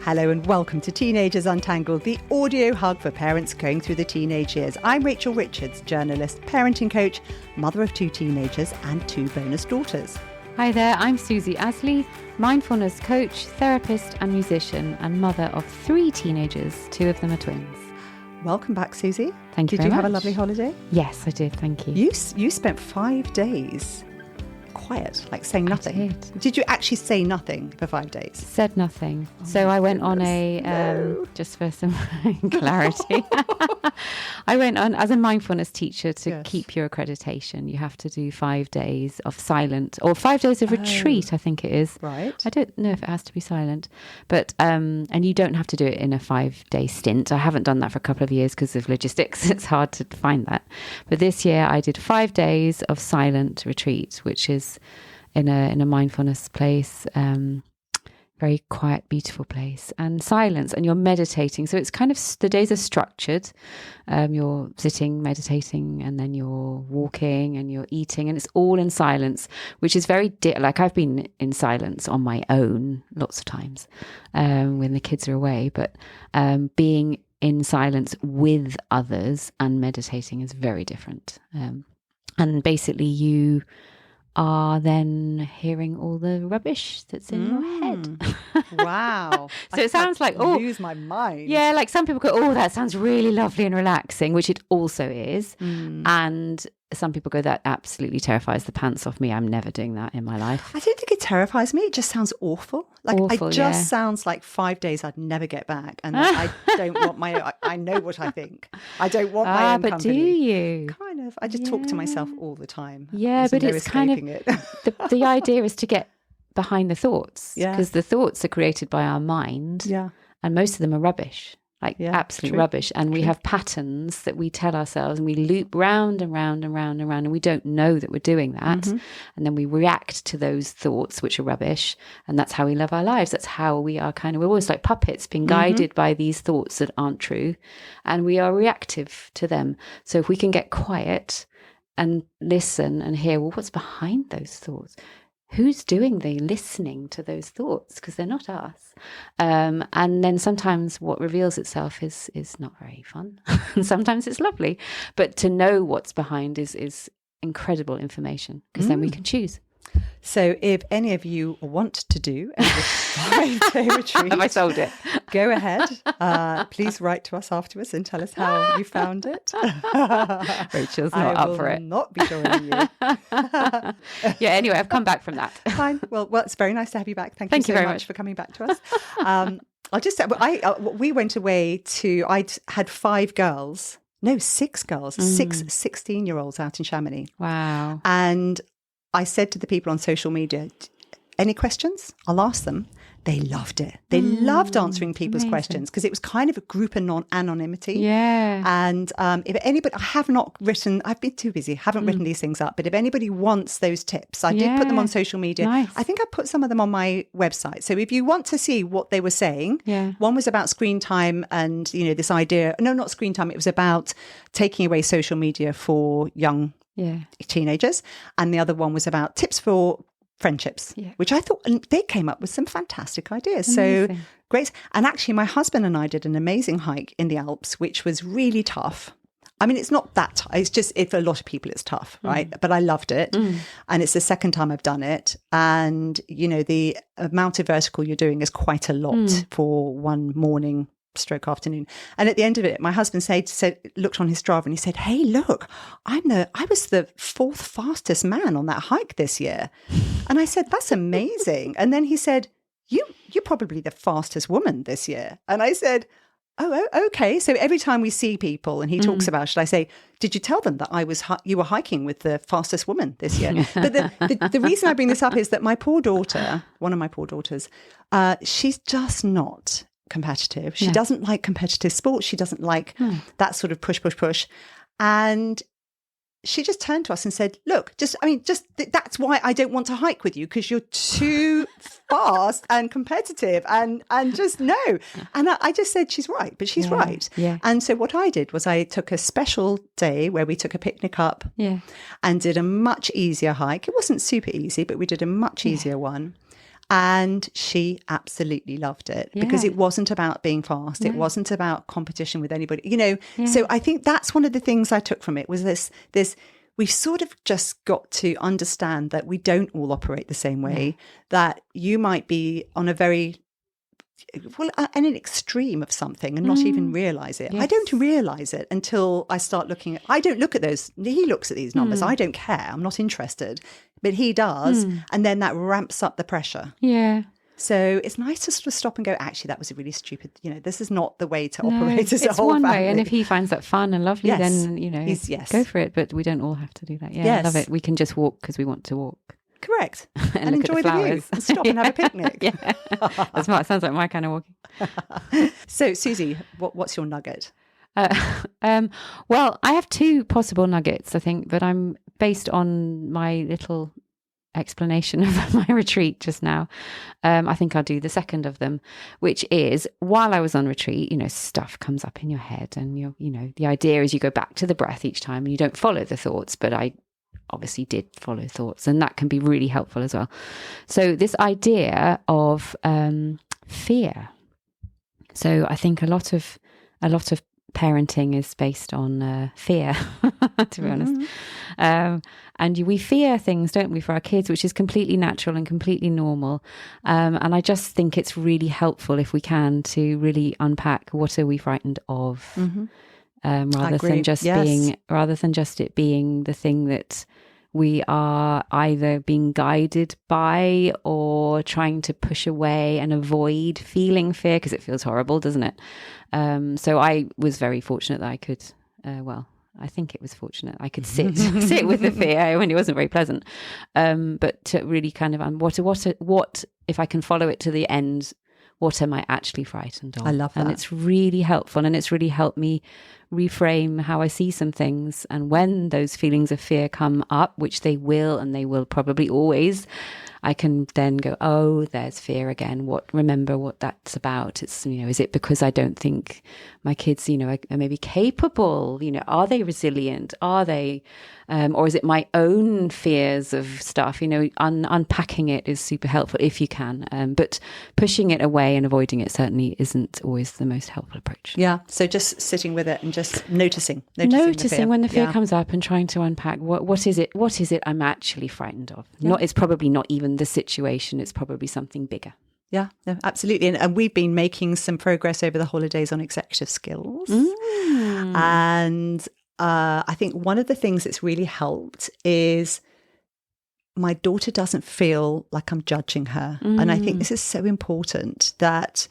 Hello and welcome to Teenagers Untangled, the audio hug for parents going through the teenage years. I'm Rachel Richards, journalist, parenting coach, mother of 2 teenagers and 2 bonus daughters. Hi there, I'm Susie Asley, mindfulness coach, therapist and musician and mother of 3 teenagers, 2 of them are twins. Welcome back, Susie. Thank you very much. Did you have much. a lovely holiday? Yes, I did, thank you. You spent 5 days quiet, like saying nothing. Did you actually say nothing for 5 days? Said nothing. So I went on just for some clarity, I went on as a mindfulness teacher to keep your accreditation. You have to do 5 days of silent or 5 days of retreat, I think it is. Right. I don't know if it has to be silent, but and you don't have to do it in a 5-day stint. I haven't done that for a couple of years because of logistics. It's hard to find that. But this year I did 5 days of silent retreat, which is in a mindfulness place, very quiet, beautiful place, and silence, and you're meditating. So it's kind of, the days are structured. You're sitting, meditating, and then you're walking and you're eating, and it's all in silence, which is very, like I've been in silence on my own lots of times when the kids are away, but being in silence with others and meditating is very different. And basically you are then hearing all the rubbish that's in your head. Wow. So it sounds like, lose my mind. Yeah, like some people go, that sounds really lovely and relaxing, which it also is. And some people go, that absolutely terrifies the pants off me. I'm never doing that in my life. I don't think it terrifies me. It just sounds awful. It just sounds like 5 days I'd never get back. And I don't want I know what I think. I don't want my own but company. Do you? Kind of. I just talk to myself all the time. Yeah, but it's kind of, the idea is to get behind the thoughts. Because the thoughts are created by our mind. Yeah. And most of them are rubbish. Absolute rubbish. And we have patterns that we tell ourselves, and we loop round and round and round and round, and we don't know that we're doing that. And then we react to those thoughts, which are rubbish. And that's how we live our lives. That's how we are we're always like puppets being guided by these thoughts that aren't true. And we are reactive to them. So if we can get quiet and listen and hear, what's behind those thoughts? Who's doing the listening to those thoughts? Because they're not us. And then sometimes what reveals itself is not very fun. And sometimes it's lovely. But to know what's behind is incredible information, because then we can choose. So if any of you want to do a 5-day retreat, have I sold it? Go ahead. Please write to us afterwards and tell us how you found it. Rachel's not up for it. I will not be joining you. Yeah, anyway, I've come back from that. Fine. Well, it's very nice to have you back. Thank you so very much for coming back to us. I'll just say, we went away I'd had 5 girls. No, 6 girls, 6 16-year-olds out in Chamonix. Wow. And I said to the people on social media, any questions? I'll ask them. They loved it. They loved answering people's questions, because it was kind of a group anonymity. Yeah. And if anybody, I've been too busy, haven't written these things up, but if anybody wants those tips, I did put them on social media. Nice. I think I put some of them on my website. So if you want to see what they were saying, one was about screen time and, this idea, no, not screen time. It was about taking away social media for young teenagers. And the other one was about tips for friendships, which I thought, and they came up with some fantastic ideas. Amazing. So great. And actually my husband and I did an amazing hike in the Alps, which was really tough. I mean, it's not that tough. It's just, for a lot of people, it's tough, right? But I loved it. And it's the second time I've done it. And, the amount of vertical you're doing is quite a lot for one morning stroke afternoon. And at the end of it, my husband looked on his Strava and he said, hey, look, I was the 4th fastest man on that hike this year. And I said, that's amazing. And then he said, you're probably the fastest woman this year. And I said, oh, okay. So every time we see people and he talks about, should I say, did you tell them that you were hiking with the fastest woman this year? But the reason I bring this up is that my poor daughter, one of my poor daughters, she's just not competitive. She doesn't like competitive sports. She doesn't like that sort of push. And she just turned to us and said, look, that's why I don't want to hike with you, because you're too fast and competitive and just no. And I just said, she's right, but she's right. Yeah. And so what I did was I took a special day where we took a picnic up and did a much easier hike. It wasn't super easy, but we did a much easier one. And she absolutely loved it because it wasn't about being fast. It wasn't about competition with anybody, you know. So I think that's one of the things I took from it was this, we've sort of just got to understand that we don't all operate the same way, that you might be on a very, an extreme of something and not even realize it. I don't realize it until I start looking at, I don't look at those. He looks at these numbers. I don't care. I'm not interested, but he does. And then that ramps up the pressure. Yeah. So it's nice to sort of stop and go, actually, that was a really stupid, you know, this is not the way to operate as a whole one family. way. And if he finds that fun and lovely, then, you know, go for it. But we don't all have to do that. Yeah, I love it. We can just walk because we want to walk. Correct. and enjoy the view and stop and have a picnic. That sounds like my kind of walking. So, Susie, what's your nugget? Well, I have two possible nuggets, I think, but I'm based on my little explanation of my retreat just now. I think I'll do the second of them, which is while I was on retreat, you know, stuff comes up in your head and you know, the idea is you go back to the breath each time and you don't follow the thoughts, but I obviously did follow thoughts, and that can be really helpful as well. So this idea of fear. So I think a lot of parenting is based on fear, to be honest. And we fear things, don't we, for our kids, which is completely natural and completely normal. And I just think it's really helpful if we can to really unpack what are we frightened of, rather than just it being the thing that we are either being guided by or trying to push away and avoid feeling fear, because it feels horrible, doesn't it? So I was very fortunate that I could, I think it was fortunate I could sit with the fear when it wasn't very pleasant. But to really kind of, what if I can follow it to the end, what am I actually frightened of? I love that. And it's really helpful, and it's really helped me reframe how I see some things. And when those feelings of fear come up, which they will, and they will probably always, I can then go, oh, there's fear again. Remember what that's about. It's, you know, is it because I don't think my kids, you know, are maybe capable? You know, are they resilient? Are they, or is it my own fears of stuff? You know, unpacking it is super helpful if you can. But pushing it away and avoiding it certainly isn't always the most helpful approach. Yeah. So just sitting with it and just noticing when the fear comes up and trying to unpack what is it I'm actually frightened of. It's probably not even the situation, it's probably something bigger. Yeah, no, absolutely. And we've been making some progress over the holidays on executive skills. And I think one of the things that's really helped is my daughter doesn't feel like I'm judging her. And I think this is so important that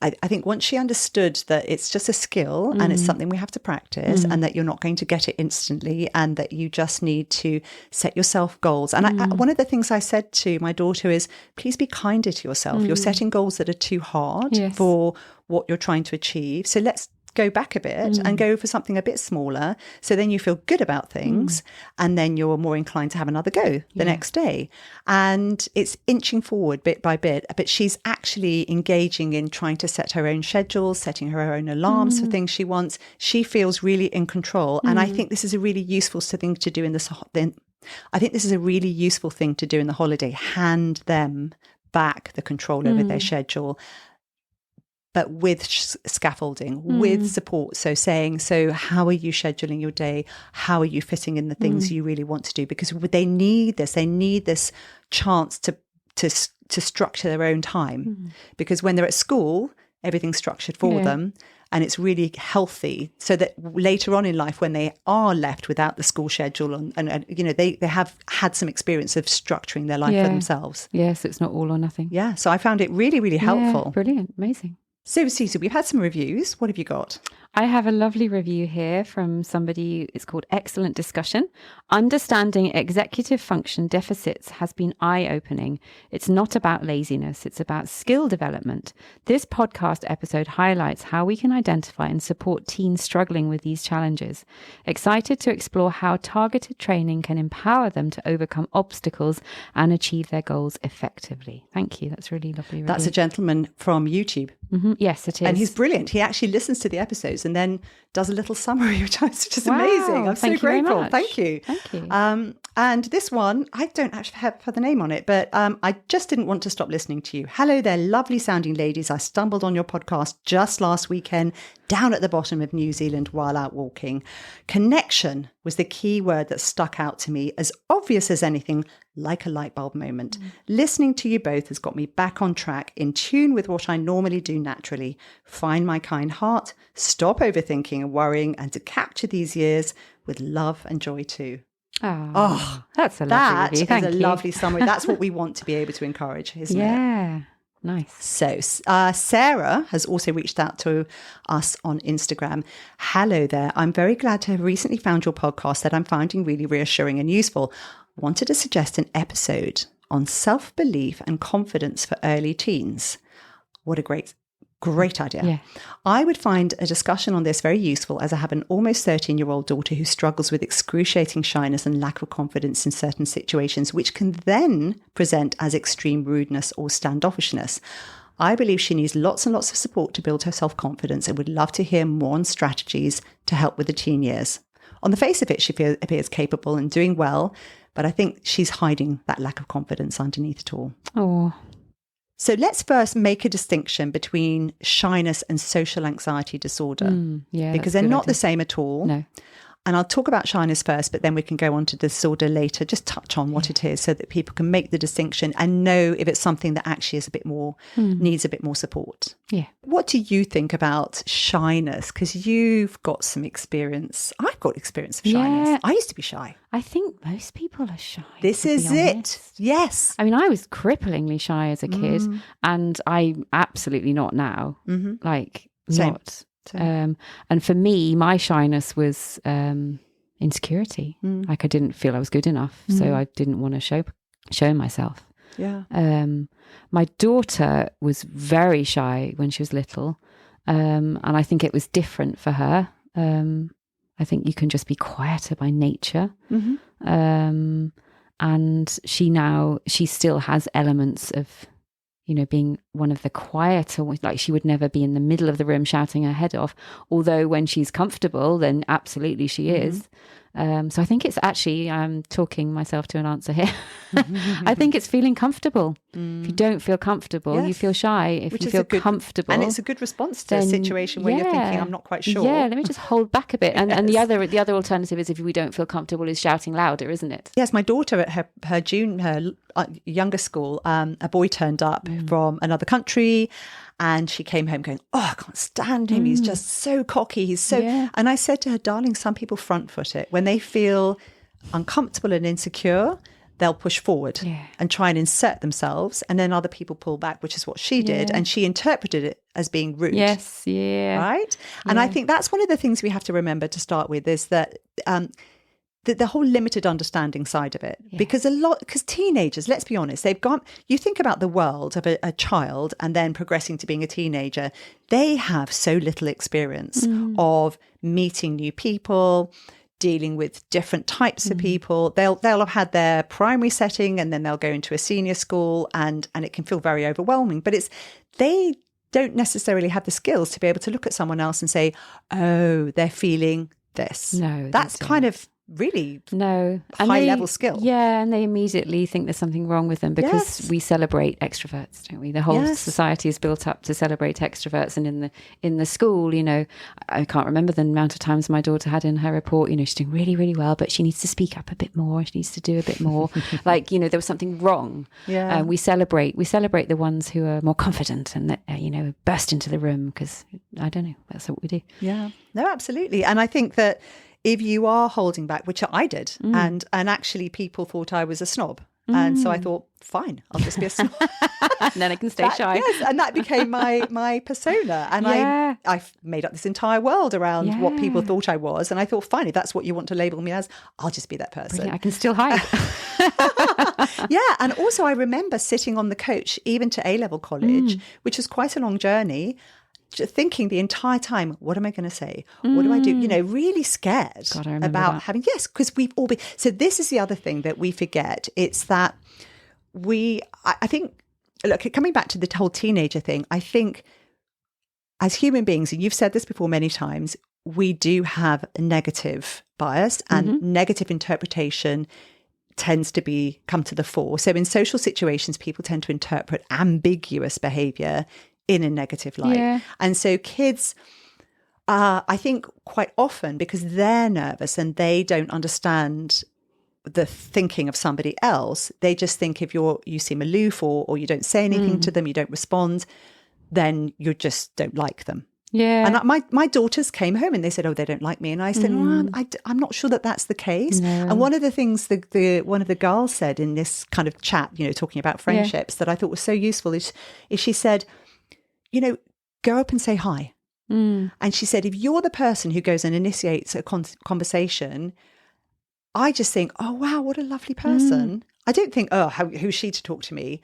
I think once she understood that it's just a skill and it's something we have to practice and that you're not going to get it instantly and that you just need to set yourself goals. And one of the things I said to my daughter is, please be kinder to yourself. You're setting goals that are too hard for what you're trying to achieve. So let's go back a bit and go for something a bit smaller. So then you feel good about things and then you're more inclined to have another go the next day. And it's inching forward bit by bit, but she's actually engaging in trying to set her own schedules, setting her own alarms for things she wants. She feels really in control. And I think this is a really useful thing to do in this. I think this is a really useful thing to do in the holiday. Hand them back the control over their schedule, but with scaffolding, with support. So saying, so how are you scheduling your day? How are you fitting in the things you really want to do? Because they need this chance to structure their own time. Because when they're at school, everything's structured for them. And it's really healthy so that later on in life, when they are left without the school schedule and you know, they have had some experience of structuring their life for themselves. Yes, it's not all or nothing. Yeah. So I found it really, really helpful. Yeah, brilliant. Amazing. So, Susie, we've had some reviews. What have you got? I have a lovely review here from somebody. It's called Excellent Discussion. Understanding executive function deficits has been eye-opening. It's not about laziness. It's about skill development. This podcast episode highlights how we can identify and support teens struggling with these challenges. Excited to explore how targeted training can empower them to overcome obstacles and achieve their goals effectively. Thank you. That's really lovely review. That's a gentleman from YouTube. Yes, it is. And he's brilliant. He actually listens to the episodes and then does a little summary, which is just amazing. I'm so grateful. Thank you. Thank you. And this one, I don't actually have the name on it, but I just didn't want to stop listening to you. Hello there, lovely sounding ladies. I stumbled on your podcast just last weekend down at the bottom of New Zealand while out walking. Connection was the key word that stuck out to me, as obvious as anything, like a light bulb moment. Listening to you both has got me back on track, in tune with what I normally do naturally. Find my kind heart, stop overthinking and worrying, and to capture these years with love and joy too. Oh, that's a lovely review. Thank you. Lovely summary. That's what we want to be able to encourage, isn't it? Yeah. Nice. So Sarah has also reached out to us on Instagram. Hello there. I'm very glad to have recently found your podcast that I'm finding really reassuring and useful. Wanted to suggest an episode on self-belief and confidence for early teens. What a great idea. Yeah. I would find a discussion on this very useful, as I have an almost 13-year-old daughter who struggles with excruciating shyness and lack of confidence in certain situations, which can then present as extreme rudeness or standoffishness. I believe she needs lots and lots of support to build her self-confidence, and would love to hear more on strategies to help with the teen years. On the face of it, she appears capable and doing well, but I think she's hiding that lack of confidence underneath it all. Oh. So let's first make a distinction between shyness and social anxiety disorder, because they're not the same at all. No. And I'll talk about shyness first, but then we can go on to disorder later, just touch on what it is so that people can make the distinction and know if it's something that actually is a bit more, needs a bit more support. Yeah. What do you think about shyness? Because you've got some experience. I've got experience of shyness. Yeah. I used to be shy. I think most people are shy. This is it. Yes. I mean, I was cripplingly shy as a kid, and I'm absolutely not now. Like, Same. not. And for me, my shyness was insecurity. Like, I didn't feel I was good enough, so I didn't want to show myself. Yeah. My daughter was very shy when she was little, and I think it was different for her. I think you can just be quieter by nature. And she still has elements of, being one of the quieter, like she would never be in the middle of the room shouting her head off. Although when she's comfortable, then absolutely she is. So I think it's actually, I'm talking myself to an answer here. I think it's feeling comfortable. If you don't feel comfortable, you feel shy. If you feel comfortable. And it's a good response to a situation where you're thinking, I'm not quite sure. Yeah, let me just hold back a bit. And the other alternative is, if we don't feel comfortable, is shouting louder, isn't it? Yes, my daughter at her younger school, a boy turned up from another country, and she came home going, I can't stand him. He's just so cocky. He's so... Yeah. And I said to her, darling, some people front foot it. When they feel uncomfortable and insecure, they'll push forward and try and insert themselves. And then other people pull back, which is what she did. And she interpreted it as being rude. Yes, yeah. Right? And I think that's one of the things we have to remember to start with, is that... the whole limited understanding side of it, because teenagers, let's be honest, you think about the world of a child and then progressing to being a teenager, they have so little experience of meeting new people, dealing with different types of people. They'll have had their primary setting, and then they'll go into a senior school, and it can feel very overwhelming, but they don't necessarily have the skills to be able to look at someone else and say, oh, they're feeling this. No, that's kind of really high level skill. Yeah, and they immediately think there's something wrong with them, because we celebrate extroverts, don't we? The whole society is built up to celebrate extroverts, and in the school, I can't remember the amount of times my daughter had in her report, she's doing really, really well, but she needs to speak up a bit more, she needs to do a bit more. Like, there was something wrong. Yeah. We celebrate the ones who are more confident and that burst into the room, because I don't know, that's what we do. Yeah. No, absolutely. And I think that if you are holding back, which I did, and actually people thought I was a snob. And so I thought, fine, I'll just be a snob. And then I can stay shy. Yes, and that became my persona. And I made up this entire world around what people thought I was. And I thought, fine, if that's what you want to label me as, I'll just be that person. Brilliant. I can still hide. Yeah, and also I remember sitting on the coach, even to A-level college, which was quite a long journey, thinking the entire time, what am I going to say? What do I do? Really scared about having, because we've all been. So this is the other thing that we forget. It's that I think, look, coming back to the whole teenager thing, I think as human beings, and you've said this before many times, we do have a negative bias and negative interpretation tends to come to the fore. So in social situations, people tend to interpret ambiguous behavior in a negative light. Yeah. And so kids, I think quite often, because they're nervous and they don't understand the thinking of somebody else, they just think if you seem aloof or you don't say anything to them, you don't respond, then you just don't like them. Yeah. And my daughters came home and they said, oh, they don't like me. And I said, I'm not sure that that's the case. No. And one of the things one of the girls said in this kind of chat, talking about friendships that I thought was so useful is she said, go up and say hi. And she said, if you're the person who goes and initiates a conversation, I just think, oh, wow, what a lovely person. I don't think, oh, who's she to talk to me?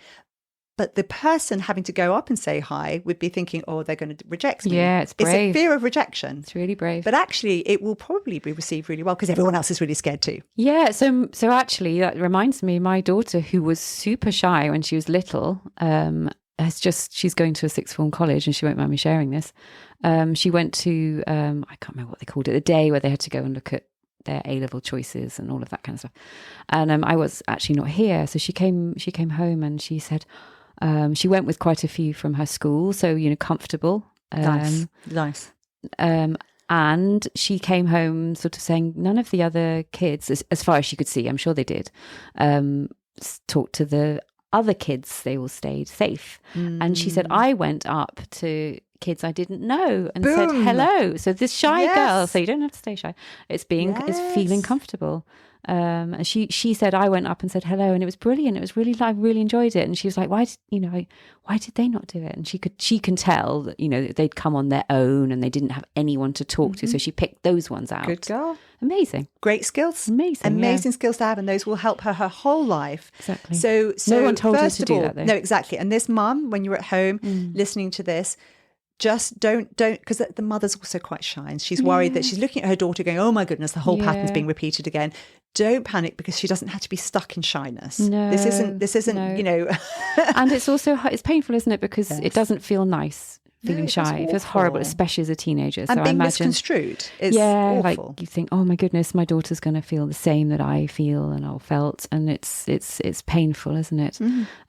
But the person having to go up and say hi would be thinking, oh, they're going to reject me. Yeah, it's brave. It's a fear of rejection. It's really brave. But actually, it will probably be received really well because everyone else is really scared too. Yeah, so actually, that reminds me, my daughter, who was super shy when she was little, she's going to a sixth form college, and she won't mind me sharing this. She went to, I can't remember what they called it, the day where they had to go and look at their A-level choices and all of that kind of stuff. And I was actually not here. So she came home and she said, she went with quite a few from her school, so comfortable. Nice. And she came home sort of saying none of the other kids, as far as she could see, I'm sure they did, talked to the other kids. They all stayed safe. And she said, I went up to kids I didn't know and said hello. So this shy girl, so you don't have to stay shy. It's feeling comfortable. And she said, I went up and said hello, and it was brilliant. It was really, I really enjoyed it. And she was like, why did they not do it? And she can tell that, they'd come on their own and they didn't have anyone to talk to. So she picked those ones out. Good girl. Amazing. Great skills. Amazing skills to have, and those will help her whole life. Exactly. So no one told her to do that, though. No, exactly. And this mum, when you're at home listening to this, just don't, because the mother's also quite shy and she's worried that she's looking at her daughter going, oh my goodness, the whole pattern's being repeated again. Don't panic, because she doesn't have to be stuck in shyness. No, this isn't And it's also, it's painful, isn't it? Because it doesn't feel nice feeling shy. It feels horrible, especially as a teenager. And being misconstrued is awful. Like you think, oh my goodness, my daughter's going to feel the same that I feel and I felt, and it's painful, isn't it?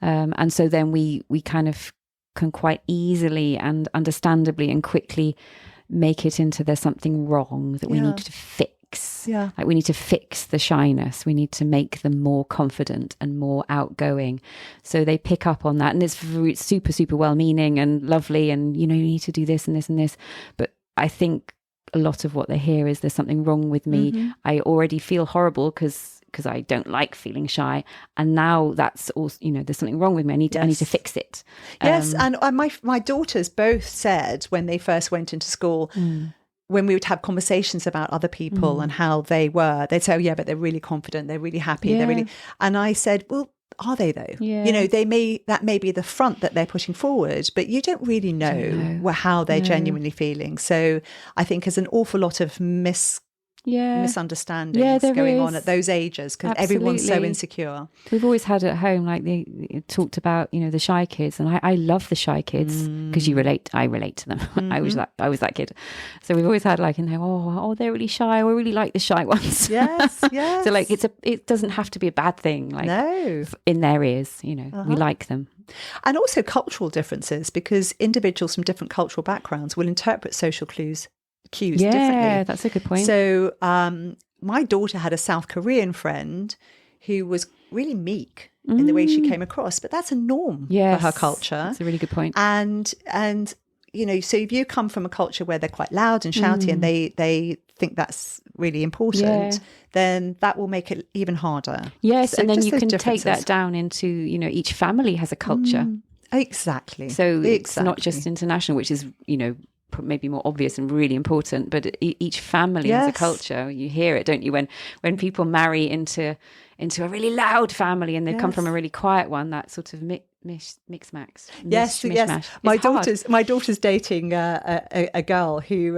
And so then we kind of can quite easily and understandably and quickly make it into there's something wrong that we need to fix. Like we need to fix the shyness. We need to make them more confident and more outgoing. So they pick up on that, and it's super, super well-meaning and lovely, and you need to do this and this and this. But I think a lot of what they hear is there's something wrong with me. I already feel horrible because I don't like feeling shy, and now that's also there's something wrong with me. I need to fix it. Yes, and my daughters both said when they first went into school, when we would have conversations about other people and how they were, they'd say, oh yeah, but they're really confident, they're really happy, they're really. And I said, well, are they though? Yeah. That may be the front that they're putting forward, but you don't really know how they're genuinely feeling. So I think there's an awful lot of misunderstandings going on at those ages, because everyone's so insecure. We've always had at home, like they talked about, the shy kids, and I love the shy kids because I relate to them. I was that kid. So we've always had like in there, oh, they're really shy. I really like the shy ones. Yes. So like it doesn't have to be a bad thing. Like in their ears, we like them. And also cultural differences, because individuals from different cultural backgrounds will interpret social cues differently. Yeah, that's a good point. So my daughter had a South Korean friend who was really meek in the way she came across, but that's a norm for her culture. That's a really good point. And so if you come from a culture where they're quite loud and shouty and they think that's really important, then that will make it even harder. Yes, so and then you can take that down into, each family has a culture. Exactly. So it's not just international, which is, maybe more obvious and really important, but each family has a culture. You hear it, don't you, when people marry into a really loud family and they come from a really quiet one, that sort of mix-max. Yes. My daughter's dating a girl who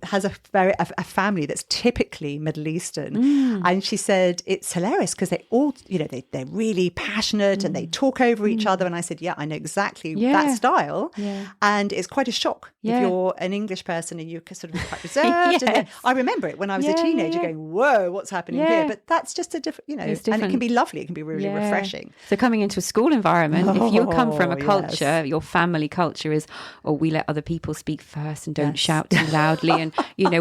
has a family that's typically Middle Eastern, and she said it's hilarious because they all, they're really passionate and they talk over each other. And I said, I know exactly that style, and it's quite a shock if you're an English person and you're sort of quite reserved. And I remember it when I was a teenager, going, "Whoa, what's happening here?" But that's just a different, and it can be lovely. It can be really refreshing. So coming into a school environment, if you come from a culture, your family culture is, we let other people speak first and don't shout too loudly, and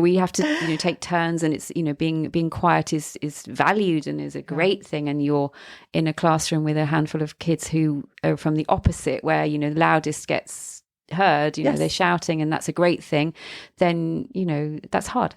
we have to take turns, and it's being quiet is valued and is a great thing. And you're in a classroom with a handful of kids who are from the opposite, where the loudest gets heard, they're shouting, and that's a great thing, then that's hard.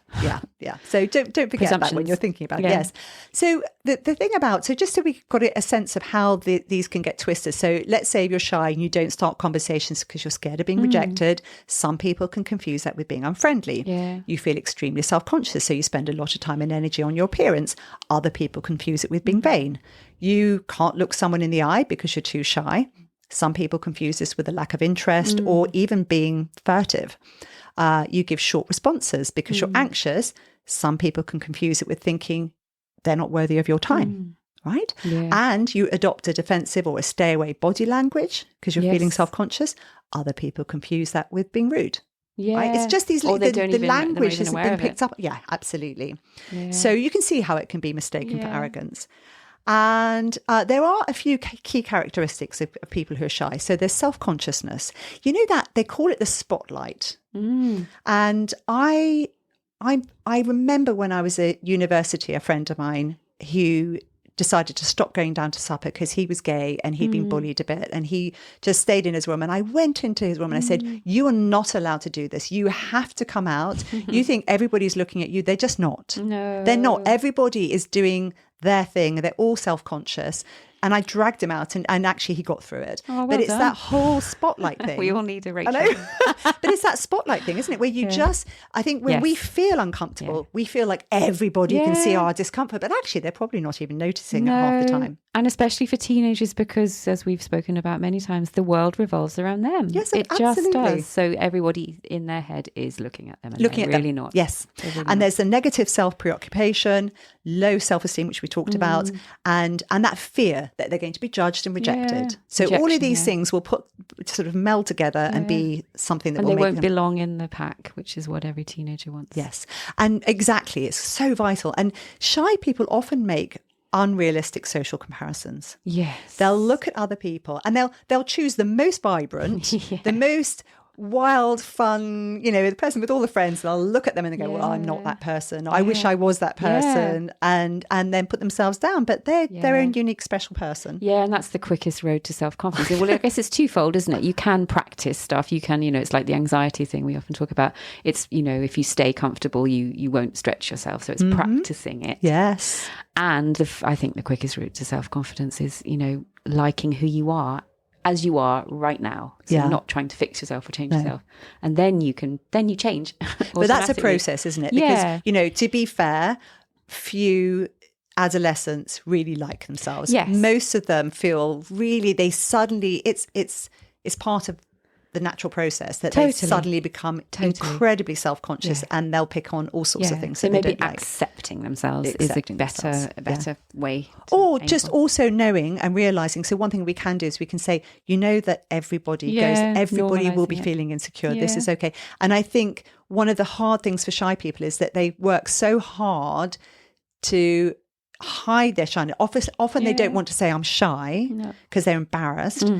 So don't forget that when you're thinking about it. Yes. So the thing about, just so we got a sense of how these can get twisted. So let's say if you're shy and you don't start conversations because you're scared of being rejected. Some people can confuse that with being unfriendly. You feel extremely self-conscious, so you spend a lot of time and energy on your appearance. Other people confuse it with being vain. You can't look someone in the eye because you're too shy. Some people confuse this with a lack of interest or even being furtive. You give short responses because you're anxious. Some people can confuse it with thinking they're not worthy of your time, right? And you adopt a defensive or a stay away body language because you're feeling self-conscious. Other people confuse that with being rude. Right? It's just the language hasn't been picked up. Yeah, absolutely. So you can see how it can be mistaken for arrogance. And there are a few key characteristics of people who are shy. So there's self-consciousness. That they call it the spotlight. And I remember when I was at university, a friend of mine who decided to stop going down to supper because he was gay and he'd been bullied a bit, and he just stayed in his room. And I went into his room and I said, "You are not allowed to do this. You have to come out. You think everybody's looking at you. They're just not. No, they're not. Everybody is doing their thing. They're all self-conscious." And I dragged him out, and actually he got through it. But it's that whole spotlight thing. We all need a Rachel. I know. But it's that spotlight thing, isn't it? Where you I think when we feel uncomfortable, we feel like everybody can see our discomfort, but actually they're probably not even noticing it half the time. And especially for teenagers, because as we've spoken about many times, the world revolves around them. Yes, it absolutely. Just does. So everybody in their head is looking at them. And looking at really them. Not. Yes. And there's the negative self-preoccupation, low self-esteem, which we talked about, and that fear that they're going to be judged and rejected. So all of these things will sort of meld together and be something that will make them... And they won't belong in the pack, which is what every teenager wants. Yes. And exactly. It's so vital. And shy people often make unrealistic social comparisons. Yes. They'll look at other people and they'll choose the most vibrant, the most wild, fun, the person with all the friends, and I'll look at them and they go, "Well, I'm not that person. I wish I was that person," and then put themselves down. But they're their own unique, special person. Yeah, and that's the quickest road to self-confidence. Well, I guess it's twofold, isn't it? You can practice stuff. You can, it's like the anxiety thing we often talk about. It's, if you stay comfortable, you won't stretch yourself. So it's practicing it. Yes. And I think the quickest route to self-confidence is, liking who you are as you are right now. So you're not trying to fix yourself or change yourself. And then you change. But that's a process, isn't it? Because, to be fair, few adolescents really like themselves. Yes. Most of them feel really, they suddenly, it's part of the natural process that they suddenly become incredibly self-conscious and they'll pick on all sorts of things. So maybe accepting themselves is a better way. Or just also knowing and realising. So one thing we can do is we can say, that everybody will be feeling insecure. This is okay. And I think one of the hard things for shy people is that they work so hard to hide their shyness. Often they don't want to say I'm shy because they're embarrassed.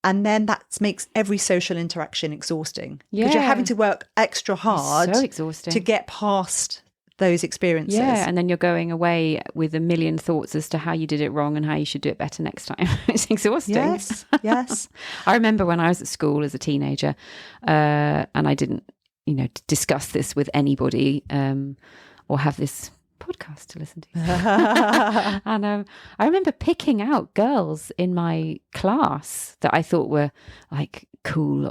And then that makes every social interaction exhausting because you're having to work extra hard to get past those experiences. Yeah, and then you're going away with a million thoughts as to how you did it wrong and how you should do it better next time. It's exhausting. Yes. I remember when I was at school as a teenager and I didn't, discuss this with anybody or have this podcast to listen to. And I remember picking out girls in my class that I thought were like cool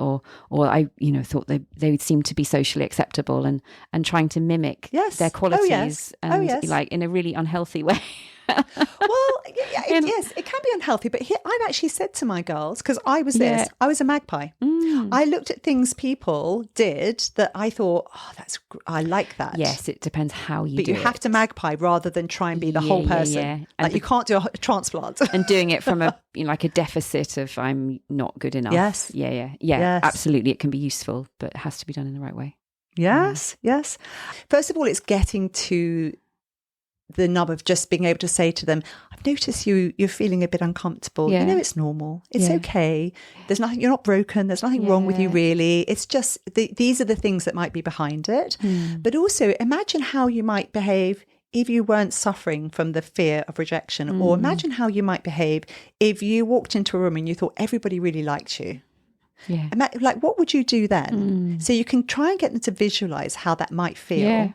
or I thought they would seem to be socially acceptable and trying to mimic their qualities and like in a really unhealthy way. Well, yes, it can be unhealthy. But here, I've actually said to my girls, because I was I was a magpie. I looked at things people did that I thought, I like that. Yes, it depends how you do it. But you have to magpie rather than try and be the whole person. Yeah. Like you can't do a transplant. And doing it from a deficit of I'm not good enough. Yes. Yeah. Yes. Absolutely. It can be useful, but it has to be done in the right way. Yes. First of all, it's getting to the nub of just being able to say to them, I've noticed you're feeling a bit uncomfortable. You know, it's normal. It's okay. There's nothing, you're not broken. There's nothing wrong with you really. It's just, these are the things that might be behind it. But also imagine how you might behave if you weren't suffering from the fear of rejection, or imagine how you might behave if you walked into a room and you thought everybody really liked you. Yeah. Like, what would you do then? So you can try and get them to visualize how that might feel. Yeah.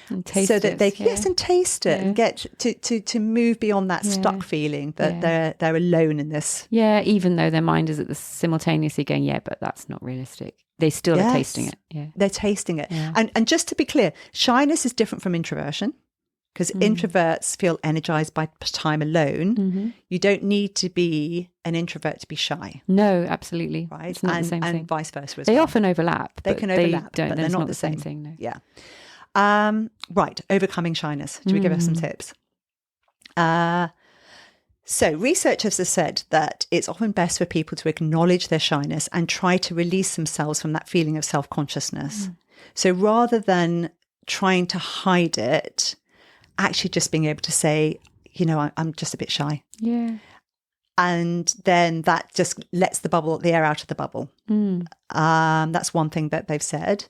And taste so that it. they and taste it and get to move beyond that stuck feeling that they're alone in this. Yeah, even though their mind is simultaneously going, but that's not realistic. They still are tasting it. Yeah, they're tasting it. Yeah. And just to be clear, shyness is different from introversion, because introverts feel energized by time alone. You don't need to be an introvert to be shy. No, absolutely. Right, it's not the same thing. And vice versa as well. They often overlap. They can overlap, but they're not the same thing. No. Yeah. Right, overcoming shyness. Should we give us some tips? So researchers have said that it's often best for people to acknowledge their shyness and try to release themselves from that feeling of self-consciousness. So rather than trying to hide it, actually just being able to say, I'm just a bit shy. Yeah. And then that just lets the air out of the bubble. That's one thing that they've said.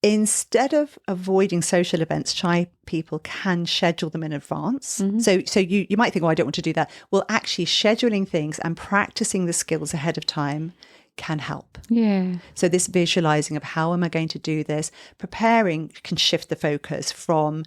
Instead of avoiding social events, shy people can schedule them in advance. So you might think, I don't want to do that. Well, actually scheduling things and practicing the skills ahead of time can help. Yeah. So this visualizing of how am I going to do this, preparing can shift the focus from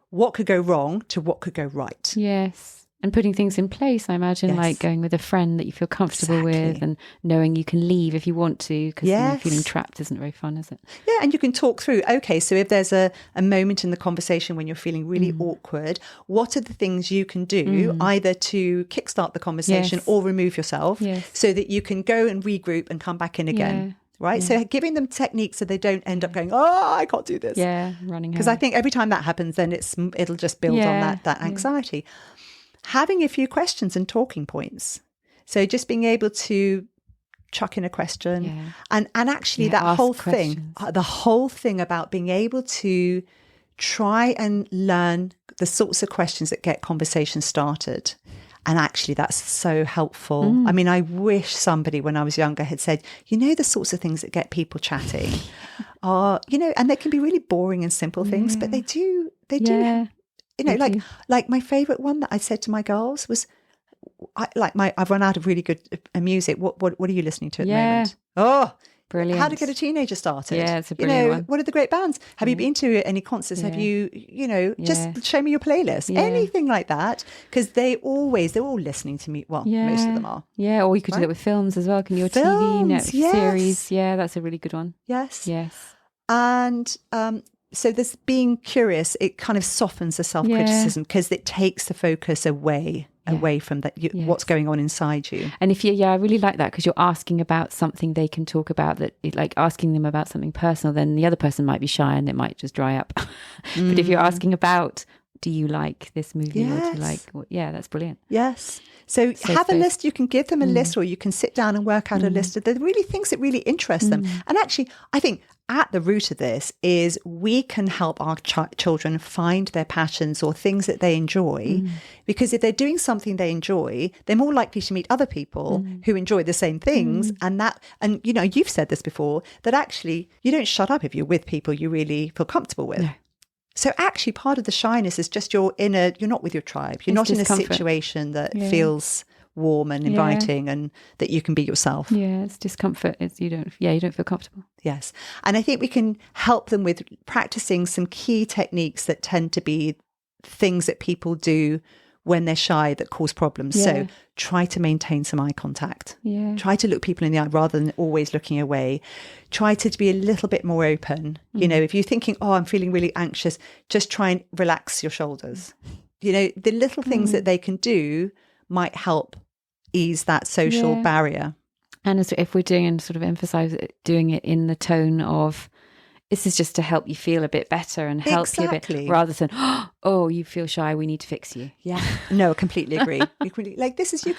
what could go wrong to what could go right. Yes. And putting things in place, I imagine, like going with a friend that you feel comfortable with and knowing you can leave if you want to, because feeling trapped isn't very fun, is it? Yeah, and you can talk through, okay, so if there's a moment in the conversation when you're feeling really awkward, what are the things you can do either to kickstart the conversation or remove yourself so that you can go and regroup and come back in again? Yeah. Right. Yeah. So giving them techniques so they don't end up going, I can't do this. Yeah, running. Because I think every time that happens, then it'll just build on that anxiety. Having a few questions and talking points. So just being able to chuck in a question and actually that whole thing, the whole thing about being able to try and learn the sorts of questions that get conversation started. And actually that's so helpful. I mean, I wish somebody when I was younger had said, the sorts of things that get people chatting are, and they can be really boring and simple things, but they do. Like my favorite one that I said to my girls was, I've run out of really good music. What are you listening to at the moment? Oh, brilliant! How to Get a Teenager Started. Yeah, it's a brilliant one. What are the great bands? Have you been to any concerts? Have you, just show me your playlist. Anything like that, because they're all listening to me. Well, most of them are. Yeah, or you could do that with films as well. Can your TV series? Yeah, that's a really good one. Yes. And so this being curious, it kind of softens the self-criticism because it takes the focus away from that what's going on inside you. And if I really like that, because you're asking about something they can talk about, that like asking them about something personal, then the other person might be shy and it might just dry up. But if you're asking about, do you like this movie? Or do you like that's brilliant. Yes. So have a list. You can give them a list, or you can sit down and work out a list of the really things that really interest them. And actually, I think at the root of this is we can help our children find their passions or things that they enjoy, because if they're doing something they enjoy, they're more likely to meet other people who enjoy the same things. And you've said this before, that actually you don't shut up if you're with people you really feel comfortable with. No. So actually part of the shyness is just you're not with your tribe. You're not in a situation that feels warm and inviting and that you can be yourself. Yeah, it's discomfort. You don't feel comfortable. Yes. And I think we can help them with practicing some key techniques that tend to be things that people do when they're shy that cause problems. Yeah. So try to maintain some eye contact. Yeah. Try to look people in the eye rather than always looking away. Try to be a little bit more open. If you're thinking, I'm feeling really anxious, just try and relax your shoulders. the little things that they can do might help ease that social barrier. And if we're doing and sort of emphasize it, doing it in the tone of, this is just to help you feel a bit better and help you a bit, rather than, oh, you feel shy, we need to fix you. Yeah. No, I completely agree. You could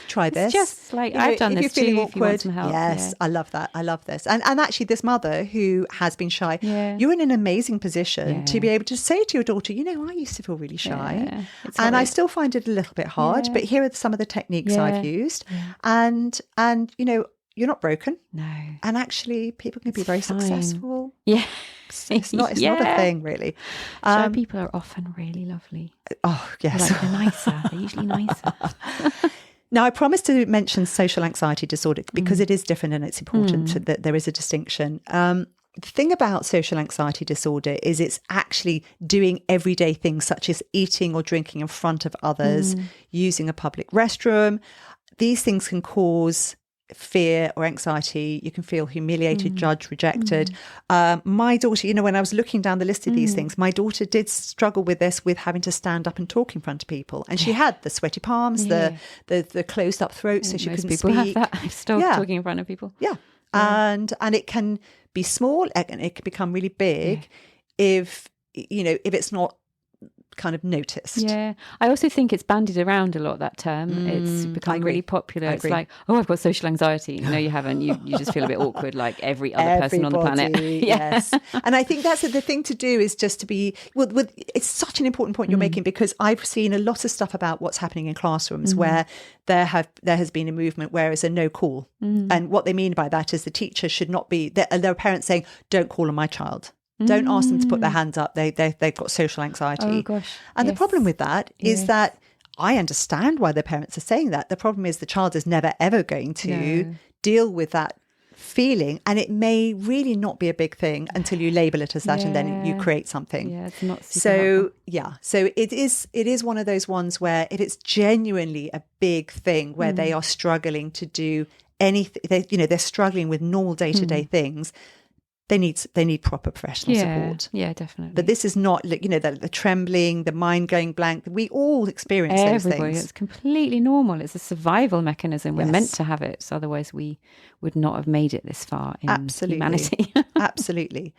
try this. It's just like, I've done this too, awkward, if you want some help. Yes, I love that. I love this. And actually, this mother who has been shy, you're in an amazing position to be able to say to your daughter, I used to feel really shy. And I still find it a little bit hard, but here are some of the techniques I've used. And you're not broken. No. And actually, people can be very successful. Yeah. It's not a thing, really. Shy people are often really lovely. Oh, yes. They're nicer. They're usually nicer. Now, I promised to mention social anxiety disorder because it is different and it's important that there is a distinction. The thing about social anxiety disorder is it's actually doing everyday things such as eating or drinking in front of others, using a public restroom. These things can cause fear or anxiety. You can feel humiliated, judged, rejected. My daughter, when I was looking down the list of these things, my daughter did struggle with this, with having to stand up and talk in front of people. And she had the sweaty palms, the closed up throat, so she couldn't speak. Have that. I've stopped talking in front of people. Yeah. And it can be small and it can become really big if it's not kind of noticed. Yeah. I also think it's bandied around a lot, that term. It's become really popular. It's like, I've got social anxiety. No, you haven't. You just feel a bit awkward like every other person on the planet. Yes. And I think that's the thing to do, is just to be, it's such an important point you're making, because I've seen a lot of stuff about what's happening in classrooms where there has been a movement where it's a no call. And what they mean by that is the teacher should not be, there are parents saying, don't call on my child. Don't ask them to put their hands up. They've got social anxiety. Oh, gosh. And the problem with that is that I understand why the parents are saying that. The problem is the child is never, ever going to deal with that feeling. And it may really not be a big thing until you label it as that and then you create something. Yeah, it's not super helpful. So it is one of those ones where if it's genuinely a big thing where they are struggling to do anything, they're struggling with normal day-to-day things, they need proper professional support. Yeah, definitely. But this is not, the trembling, the mind going blank. We all experience those things. It's completely normal. It's a survival mechanism. We're meant to have it. So otherwise we would not have made it this far in humanity. Absolutely.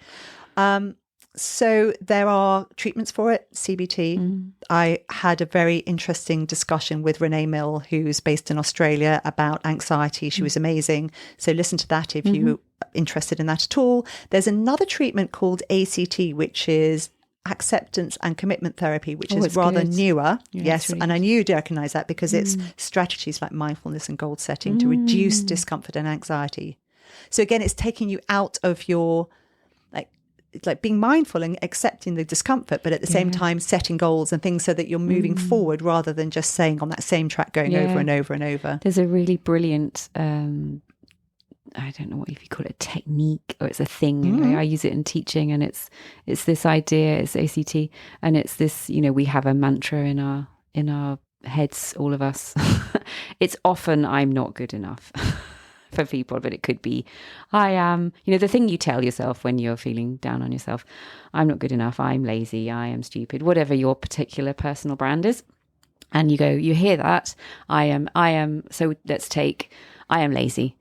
So there are treatments for it, CBT. I had a very interesting discussion with Renee Mill, who's based in Australia, about anxiety. She was amazing. So listen to that if you're interested in that at all. There's another treatment called ACT, which is acceptance and commitment therapy, which is rather newer. Yes. Really and I knew you'd recognize that because it's strategies like mindfulness and goal setting to reduce discomfort and anxiety. So again, it's taking you out of your, it's like being mindful and accepting the discomfort, but at the same time setting goals and things so that you're moving forward rather than just staying on that same track going over and over and over. There's a really brilliant, I don't know what if you call it, a technique, or it's a thing. I use it in teaching, and it's this idea, it's ACT, and it's this, we have a mantra in our heads, all of us. It's often, I'm not good enough. For people, but it could be, I am, the thing you tell yourself when you're feeling down on yourself, I'm not good enough, I'm lazy, I am stupid, whatever your particular personal brand is. And you hear that, I am, so let's take, I am lazy.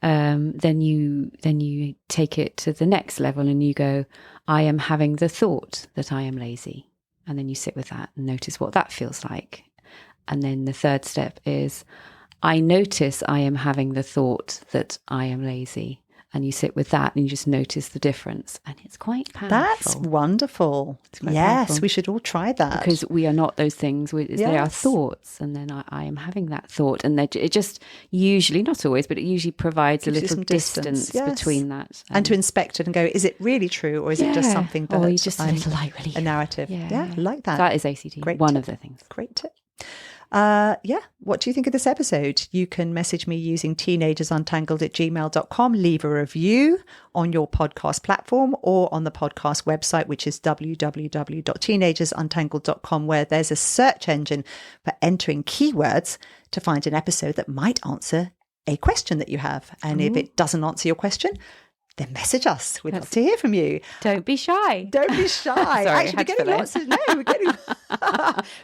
Then you take it to the next level and you go, I am having the thought that I am lazy. And then you sit with that and notice what that feels like. And then the third step is, I notice I am having the thought that I am lazy. And you sit with that and you just notice the difference. And it's quite powerful. That's wonderful. Yes, powerful. We should all try that. Because we are not those things. They are thoughts. And then I am having that thought. And it just usually, not always, but it usually provides a little distance between that. And to inspect it and go, is it really true? Or is it just something that or just a little light relief. A narrative. Yeah, I like that. That is ACT. Great one tip. Of the things. Great tip. What do you think of this episode? You can message me using teenagersuntangled@gmail.com. Leave a review on your podcast platform or on the podcast website, which is www.teenagersuntangled.com, where there's a search engine for entering keywords to find an episode that might answer a question that you have. And if it doesn't answer your question, then message us. We'd love to hear from you. Don't be shy. Don't be shy. Sorry, actually, we're getting lots of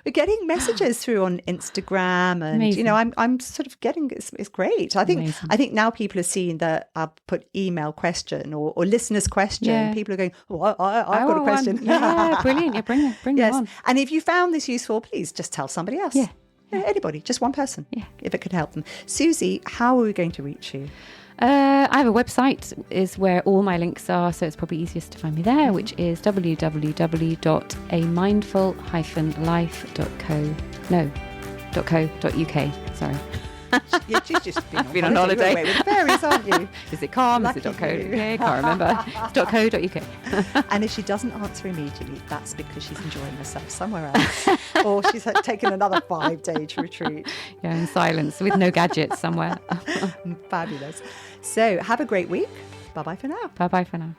We're getting messages through on Instagram, and Amazing. I'm sort of getting it's great. I think now people are seeing that I'll put email question or listeners question. Yeah. People are going, I've got a question. Yeah, brilliant. Yeah, bring them on. And if you found this useful, please just tell somebody else. Yeah. Anybody, just one person. Yeah. If it could help them. Susie, how are we going to reach you? I have a website is where all my links are, so it's probably easiest to find me there, which is www.amindfullife.co.uk. Sorry. She's just been on holiday. With the fairies, aren't you? Is it calm? Is it .co.uk? Can't remember. It's .co.uk. And if she doesn't answer immediately, that's because she's enjoying herself somewhere else, or she's taken another 5-day retreat. Yeah, in silence with no gadgets somewhere. Fabulous. So have a great week. Bye-bye for now. Bye-bye for now.